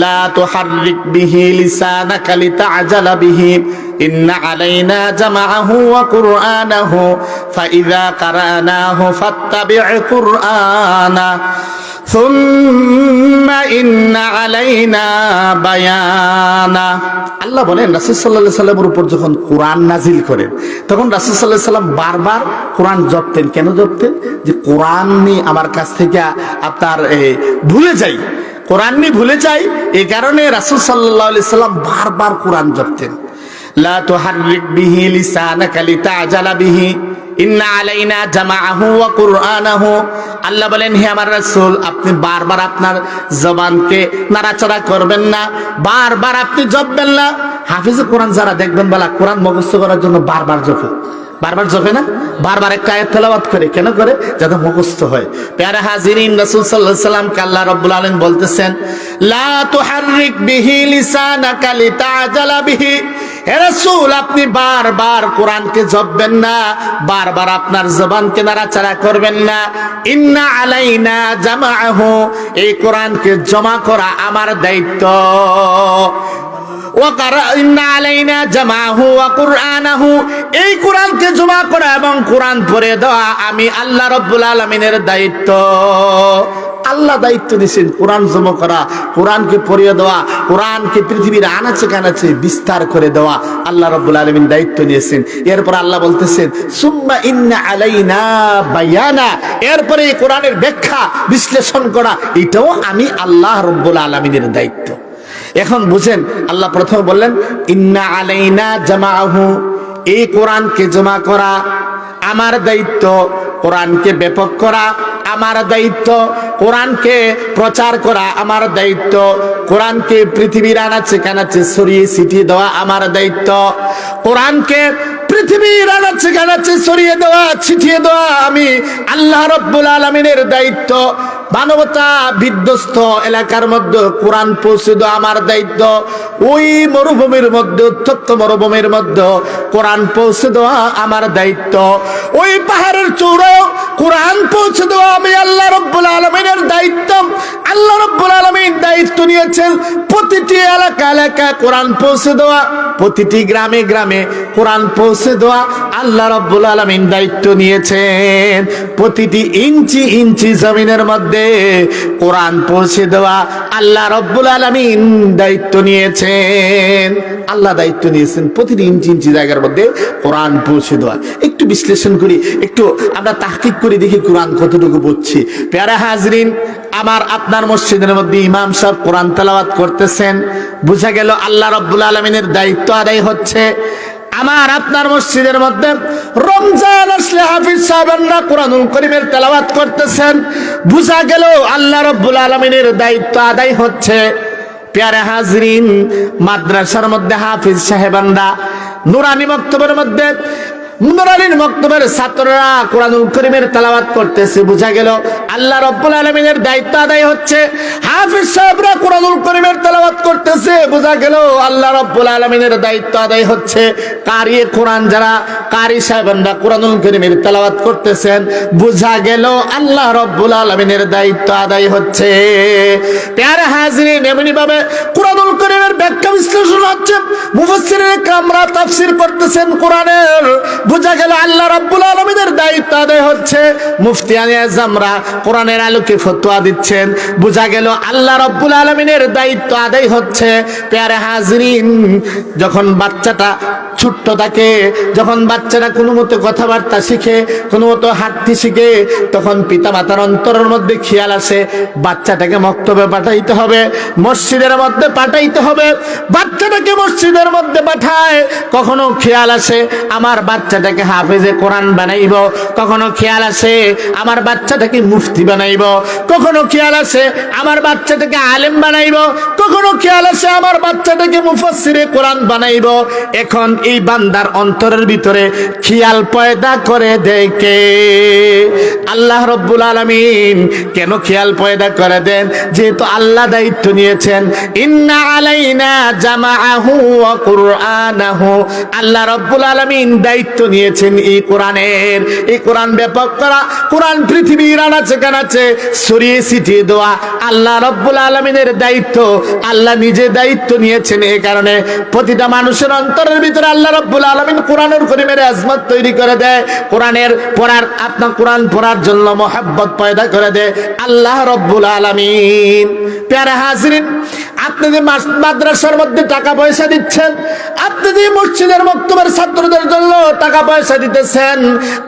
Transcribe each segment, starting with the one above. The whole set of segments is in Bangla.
লা তুহাররিক বিহি লিসানাকা লিতা'জালা বিহি ইন্না আলাইনা জামাআহু ওয়া কুরআনাহু ফাইযা কারানাহু ফাত্তাবি' কুরআনা সুম্মা ইন্না আলাইনা বায়ানা। আল্লাহ বলেন রাসূল সাল্লাল্লাহু আলাইহি সাল্লামের উপর যখন কোরআন নাজিল করেন তখন রাসূল সাল্লাল্লাহু আলাইহি সাল্লাম বারবার কোরআন জপতেন। কেন জপতেন? যে কোরআন নিয়ে আমার কাছ থেকে আপনার ভুলে যাই, কোরআন নিয়ে ভুলে যাই, এই কারণে রাসূল সাল্লাল্লাহু আলাইহি সাল্লাম বারবার কোরআন জপতেন। লা তুহাররিক বিহি লিসানাকা লিতা'জালা বিহি ইন্না আলাইনা জামাআহু ওয়া কুরআনাহু। আল্লাহ বলেন হে আমার রাসূল, আপনি বারবার আপনার জবানকে নাড়াচাড়া করবেন না, বারবার আপনি জপবেন না। হাফেজে কোরআন যারা দেখবেন বলা কোরআন মুখস্থ করার জন্য বারবার জপে, বারবার জপে না, বারবার একটা আয়াত তেলাওয়াত করে। কেন করে? যাতে মুখস্থ হয়। প্যারা হাজিরিন, রাসূল সাল্লাল্লাহু আলাইহি সাল্লামকে আল্লাহ রাব্বুল আলামিন বলতেছেন লা তুহাররিক বিহি লিসানাকা লিতা'জালা বিহি। হে রাসূল, আপনি বারবার কোরআনকে জপবেন না, বারবার আপনার জবানকে নাড়াচাড়া করবেন না। ইন্না আলাইনা জামাআহু, এই কোরআনকে জমা করা আমার দায়িত্ব। এই কোরআনকে জমা করা এবং কোরআন পড়ে দেওয়া আমি আল্লাহ রাব্বুল আলামিনের দায়িত্ব। আল্লাহ দায়িত্ব নিয়েছেন কোরআন জমা করা, কোরআনকে পড়িয়ে দেওয়া, কোরআনকে পৃথিবীর আনাচে কানাচে বিস্তার করে দেওয়া আল্লাহ রাব্বুল আলামিন দায়িত্ব নিয়েছেন। এরপর আল্লাহ বলতেছেন সুম্মা ইন্না আলাইনা বায়ানা, এরপরে এই কোরআনের ব্যাখ্যা বিশ্লেষণ করা এটাও আমি আল্লাহ রাব্বুল আলামিনের দায়িত্ব। এখন বুঝেন, আল্লাহ প্রথমে বললেন ইন্না আলাইনা জামাআহু, এই কোরআনকে জমা করা আমার দায়িত্ব, কোরআনকে ব্যাপক করা আমার দায়িত্ব, কোরআনকে প্রচার করা আমার দায়িত্ব, কোরআনকে পৃথিবীর আনাচে কানাচে ছড়িয়ে ছিটিয়ে দেওয়া আমার দায়িত্ব, কোরআনকে পৃথিবীর আনাচে কানাচে ছড়িয়ে দেওয়া ছিটিয়ে দেওয়া আমি আল্লাহ রাব্বুল আলামিনের দায়িত্ব। মানবতা বিধ্বস্ত এলাকার মধ্যে কোরআন পৌঁছে দেওয়া আমার দায়িত্ব। ওই মরুভূমির মধ্যে, উত্তপ্ত মরুভূমির মধ্যে কোরআন পৌঁছে দেওয়া আমার দায়িত্ব। ওই পাহাড়ের চূড়ায় কোরআন পৌঁছে দেওয়া আমি আল্লাহ রাব্বুল আলামিনের দায়িত্ব। আল্লাহ রাব্বুল আলামিন দায়িত্ব নিয়েছেন প্রতিটি এলাকা এলাকায় কোরআন পৌঁছে দেওয়া, প্রতিটি গ্রামে গ্রামে কোরআন পৌঁছে দেওয়া আল্লাহ রাব্বুল আলামিন দায়িত্ব নিয়েছেন। প্রতিটি ইঞ্চি ইঞ্চি জমিনের মধ্যে কোরআন পৌঁছে দেওয়া আল্লাহ রাব্বুল আলামিন দায়িত্ব নিয়েছেন। আল্লাহ দায়িত্ব নিয়েছেন প্রতিটি ইঞ্চি ইঞ্চি জায়গার মধ্যে কোরআন পৌঁছে দেওয়া। একটু বিশ্লেষণ করি, একটু আমরা তাহকিক করে দেখি কোরআন কতটুকু বুঝছি। প্যারা হাজরিন, আমার আপনার মসজিদের মধ্যে ইমাম সাহেব কোরআন তেলাওয়াত করতেছেন, বুঝা গেল আল্লাহ রাব্বুল আলামিনের দায়িত্ব আদায় হচ্ছে। আমার আপনার মসজিদের মধ্যে রমজান আসলে হাফিজ সাহেবরা কোরআনুল কারীমের তেলাওয়াত করতেছেন, বুঝা গেল আল্লাহ রাব্বুল আলামিনের দায়িত্ব আদায় হচ্ছে। প্যারা হাজরিন, মাদ্রাসার মধ্যে হাফিজ সাহেবরা নুরানি মক্তবের মধ্যে নুরানির মক্তবের ছাত্ররা কোরআনুল কারীমের তেলাওয়াত করতেছে, বুঝা গেল আল্লাহ রাব্বুল আলামিনের দায়িত্ব আদায় হচ্ছে। হাফিজ সাহেবরা কোরআনুল কারীমের তেলাওয়াত করতেছে, বুঝা গেল আল্লাহ রাব্বুল আলামিনের দায়িত্ব আদায় হচ্ছে। কারি কোরআন যারা কারি সাহেবরা কোরআনুল কারীমের তেলাওয়াত করতেছেন, বুঝা গেল আল্লাহ রাব্বুল আলামিনের দায়িত্ব আদায় হচ্ছে। প্যারা হাজরিন, এমনি ভাবে কোরআনুল কারীমের ব্যাখ্যা বিশ্লেষণ হচ্ছে, মুফাসসিরিনে কেরামরা তাফসীর করতেছেন কোরআনের, বুঝা গেল আল্লাহ রাব্বুল আলামিনের দায়িত্ব আদায় হচ্ছে। মুফতিয়ানে আযমরা কোরআনের আলোকে ফতোয়া দিচ্ছেন, বুঝা গেল আল্লাহ রাব্বুল আলামিনের দায়িত্ব আদায় হচ্ছে। প্যারা হাজরিন, যখন বাচ্চাটা ছোট্ট থাকে, যখন বাচ্চাটা কোনো মতো কথাবার্তা শিখে, কোনো মতো হাঁটতে শিখে, তখন পিতা মাতার অন্তরের মধ্যে খেয়াল আসে বাচ্চাটাকে মক্তবে পাঠাইতে হবে, মসজিদের মধ্যে পাঠাইতে হবে। বাচ্চাটাকে মসজিদের মধ্যে পাঠায়, কখনো খেয়াল আসে আমার বাচ্চাটাকে হাফেজে কোরআন বানাইব, কখনো খেয়াল আসে আমার বাচ্চাটাকে মুফতি বানাইব, কখনো খেয়াল আসে আমার বাচ্চাটাকে আলেম বানাইব, কখনো খেয়াল আসে আমার বাচ্চাটাকে মুফাসসিরে কোরআন বানাইব। এখন এই বান্দার অন্তরের ভিতরে খেয়াল পয়দা করে দেয় কে? আল্লাহ রাব্বুল আলামিন। কেন খেয়াল পয়দা করে দেন? যেহেতু আল্লাহ দায়িত্ব নিয়েছেন। ইন্না আলাইনা আলাইনা জামাআহু ওয়া কুরআনাহু, আল্লাহ রাব্বুল আলামিন দায়িত্ব নিয়েছেন এই কোরআনের, এই কোরআন ব্যাপক করা, কোরআন পৃথিবীর আনাচে কানাচে ছড়িয়ে ছিটিয়ে দেওয়া আল্লাহ রাব্বুল আলামিনের দায়িত্ব। আল্লাহ নিজে দায়িত্ব নিয়েছেন। এই কারণে প্রতিটা মানুষের অন্তরের ভিতরে আল্লাহ রাব্বুল আলামিন কোরআনুল কারীমের আজমত তৈরি করে দেয়, কোরআনের পড়ার, আপনার কোরআন পড়ার জন্য মহব্বত পয়দা করে দেয় আল্লাহ রাব্বুল আলামিন। প্যারা হাজরিন, আপনি যে মাদ্রাসার মধ্যে টাকা পয়সা দিচ্ছেন, আপনি যে মসজিদের মক্তবের ছাত্রদের জন্য টাকা পয়সা দিতেছেন,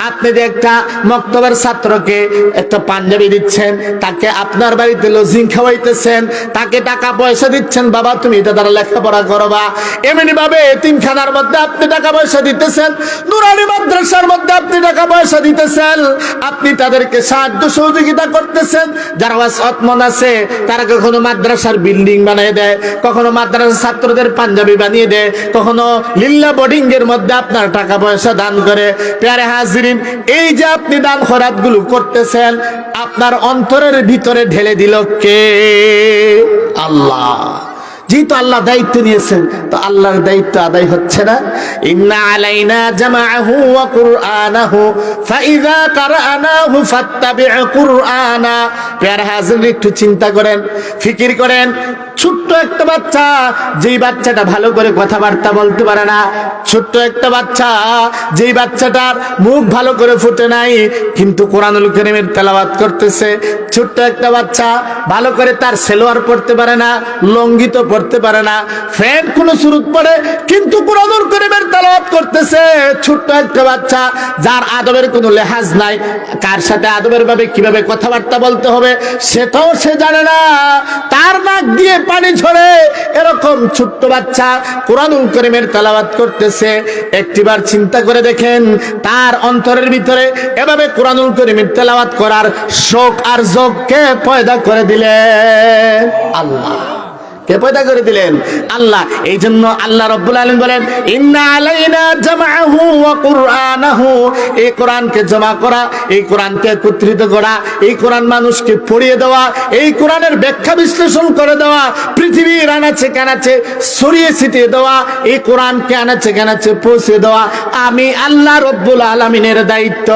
আপনি যে একটা মক্তবের ছাত্রকে একটা পাঞ্জাবি দিচ্ছেন, তাকে আপনার বাড়িতে লজিং খাওয়াইতেছেন, তাকে টাকা পয়সা দিচ্ছেন, বাবা তুমি এটা দ্বারা লেখাপড়া করবা, এমনি ভাবে এতিমখানার মধ্যে আপনি টাকা পয়সা দিতেছেন, নুরানি মাদ্রাসার মধ্যে আপনি টাকা পয়সা দিতেছেন, আপনি তাদেরকে সাহায্য সহযোগিতা করতেছেন। যারা ওয়াসআতমন আছে তারা কখনো মাদ্রাসার বিল্ডিং বানিয়ে দেয়, কখনো মাদ্রাসার ছাত্রদের পাঞ্জাবি বানিয়ে দেয়, কখনো লিল্লা বোর্ডিং এর মধ্যে আপনার টাকা পয়সা দান করে। প্যারে হাজিরিন, এই যে আপনি দান খয়রাত গুলো করতেছেন, আপনার অন্তরের ভিতরে ঢেলে দিল কে? আল্লাহ। যেহেতু আল্লাহ দায়িত্ব নিয়েছেন, তো আল্লাহর দায়িত্ব আদায় হচ্ছে না? ইন্না আলাইনা জামাআহু ওয়া কুরআনাহু ফাইযা কারানাহু ফাত্তাবি' কুরআনা। প্যারা হাজির, একটু চিন্তা করেন, ফিকির করেন। ছোট্ট একটা বাচ্চা, যেই বাচ্চাটা ভালো করে কথাবার্তা বলতে পারে না, ছোট্ট একটা বাচ্চা, যেই বাচ্চাটার মুখ ভালো করে ফুটে নাই, কিন্তু কোরআনুল কারীমের তেলাওয়াত করতেছে। ছোট্ট একটা বাচ্চা ভালো করে তার সেলোয়ার পড়তে পারে না, লঙ্গি তো পড়তে পারে না, ফ্যান কোন সুরত পড়ে, কিন্তু কোরআনুল কারীমের তেলাওয়াত করতেছে। ছোট্ট একটা বাচ্চা যার আদবের কোনো লেহাজ নাই, কার সাথে আদবের ভাবে কিভাবে কথাবার্তা বলতে হবে সেটাও সে জানে না, তার নাক দিয়ে পানি ঝরে, এরকম ছোট্ট বাচ্চা কোরআনুল কারীমের তেলাওয়াত করতেছে। একটিবার চিন্তা করে দেখেন, তার অন্তরের ভিতরে এভাবে কোরআনুল কারীমের তেলাওয়াত করার শোক আর যোগ কে পয়দা করে দিলেন? আল্লাহ। কে পয়দা করে দিলেন? আল্লাহ। এই জন্য আল্লাহ রাব্বুল আলামিন বলেন, ইন্না আলাইনা জামাআহু ওয়া কুরআনাহু, এই কোরআনকে জমা করা, এই কোরআনকে একত্রিত করা, এই কোরআন মানুষকে পড়িয়ে দেওয়া, এই কোরআনের ব্যাখ্যা বিশ্লেষণ করে দেওয়া, পৃথিবীর আনাচে কানাচে ছড়িয়ে ছিটিয়ে দেওয়া, এই কোরআনকে আনাচে কানাচে পৌঁছে দেওয়া আমি আল্লাহ রাব্বুল আলামিনের দায়িত্ব।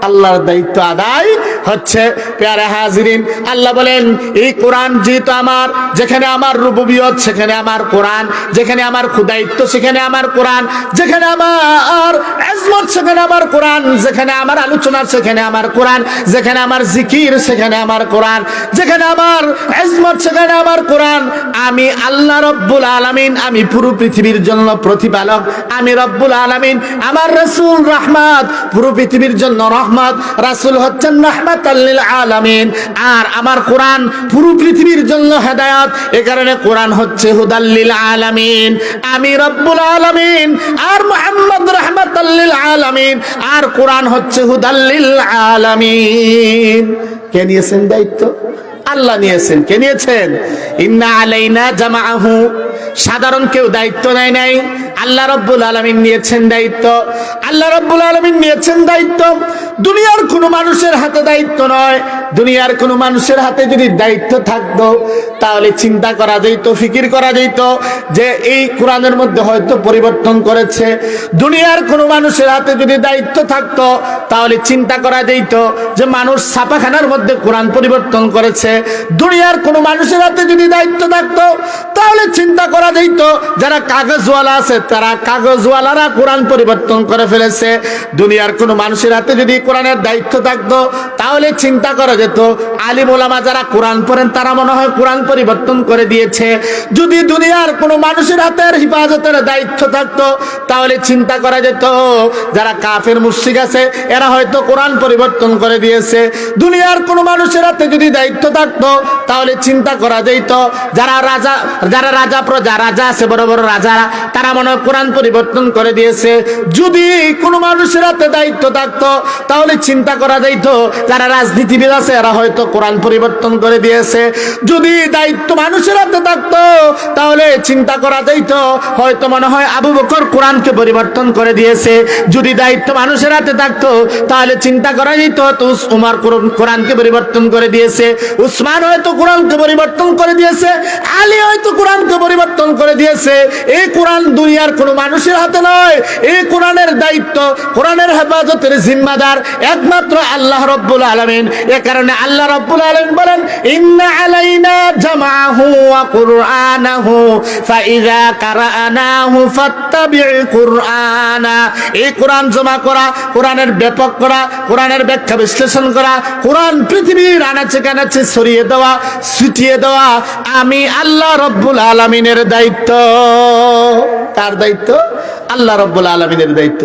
আল্লাহর দায়িত্ব আদায় হচ্ছে। প্যারা হাজিরিন, আল্লাহ বলেন, এই কোরআন যেহেতু আমার, যেখানে আমার রুবুবিয়ত সেখানে আমার কোরআন, যেখানে আমার খুদায়িত্ব সেখানে আমার কোরআন, যেখানে আমার আজমত সেখানে আমার কোরআন, যেখানে আমার আলোচনা সেখানে আমার কোরআন, যেখানে আমার জিকির সেখানে আমার কোরআন, যেখানে আমার আজমত সেখানে আমার কোরআন। আমি আল্লাহ রাব্বুল আলামিন, আমি পুরো পৃথিবীর জন্য প্রতিপালক, আমি রাব্বুল আলামিন। আমার রাসূল রাহমাত, পুরো পৃথিবীর জন্য রহমত, রাসূল হচ্ছেন রাহমাতাল লিল আলামিন, আর আমার কোরআন পুরো পৃথিবীর জন্য হেদায়েত। এই কারণে কোরআন হচ্ছে হুদাল লিল আলামিন। আমি রব্বুল আলামিন, আর মুহাম্মদ রাহমাতাল লিল আলামিন, আর কোরআন হচ্ছে হুদাল লিল আলামিন। কে নিয়েছেন দায়িত্ব? আল্লাহ নিয়েছেন। কে নিয়েছেন? ইন্না আলাইনা জামাআহু, সাধারণ কেউ দায়িত্ব নেয় নাই, আল্লাহ রাব্বুল আলামিন নিয়েছেন দায়িত্ব। আল্লাহ রাব্বুল আলামিন নিয়েছেন দায়িত্ব। দুনিয়ার কোনো মানুষের হাতে দায়িত্ব নয়। দুনিয়ার কোনো মানুষের হাতে যদি দায়িত্ব থাকতো তাহলে চিন্তা করা যেত, ফিকির করা যেত যে এই কোরআনের মধ্যে হয়তো পরিবর্তন করেছে। দুনিয়ার কোনো মানুষের হাতে যদি দায়িত্ব থাকতো তাহলে চিন্তা করা যেত যে মানুষ ছাপাখানার মধ্যে কোরআন পরিবর্তন করেছে। দুনিয়ার কোনো মানুষের হাতে যদি দায়িত্ব থাকতো তাহলে চিন্তা করা যেত যারা কাগজওয়ালা আছে তারা কাগজওয়ালারা কোরআন পরিবর্তন করে ফেলেছে। দুনিয়ার কোনো মানুষের হাতে যদি কোরআনের দায়িত্ব থাকতো তাহলে চিন্তা করা যেত আলিম ওলামা যারা কোরআন পড়েন তারা মনে হয় কোরআন পরিবর্তন করে দিয়েছে। যদি দুনিয়ার কোনো মানুষের হাতের হিফাজতের দায়িত্ব থাকতো তাহলে চিন্তা করা যেত যারা কাফের মুশরিক আছে এরা হয়তো কোরআন পরিবর্তন করে দিয়েছে। দুনিয়ার কোনো মানুষের হাতে যদি দায়িত্ব থাকতো তাহলে চিন্তা করা যেত যারা রাজা প্রজা রাজা আছে, বড় বড় রাজারা, তারা মনে হয় কোরআন পরিবর্তন করে দিয়েছে। যদি কোনো মানুষের হাতে দায়িত্ব থাকতো তাহলে চিন্তা করা যাইত যারা রাজনীতিবিদ আছে এরা হয়তো কোরআন পরিবর্তন করে দিয়েছে। যদি দায়িত্ব মানুষের হাতে থাকতো তাহলে চিন্তা করা যাইত হয়তো মনে হয় আবু বকর কোরআনকে পরিবর্তন করে দিয়েছে। যদি দায়িত্ব মানুষের হাতে থাকতো তাহলে চিন্তা করা যেত তো উমর কোরআনকে পরিবর্তন করে দিয়েছে, উসমান হয়তো কোরআনকে পরিবর্তন করে দিয়েছে, আলী হয়তো কোরআনকে পরিবর্তন করে দিয়েছে। এই কোরআন দুনিয়ার কোনো মানুষের হাতে নয়। এই কোরআনের দায়িত্ব, কোরআনের হেফাজতের জিম্মাদার একমাত্র আল্লাহ রাব্বুল আলামিন। এ কারণে আল্লাহ রাব্বুল আলামিন বলেন ইন্না আলাইনা জামাহু ওয়া কুরআনাহু ফাইযা কারানাহু ফাত্তাবি' কুরআনা। এই কোরআন জমা করা, কোরআনের ব্যাপক করা, কোরআনের ব্যাখ্যা বিশ্লেষণ করা, কোরআন পৃথিবীর আনাচে কানাচে ছড়িয়ে দেওয়া, ছিটিয়ে দেওয়া আমি আল্লাহ রাব্বুল আলামিনের দায়িত্ব। কার দায়িত্ব? আল্লাহ রাব্বুল আলামিনের দায়িত্ব।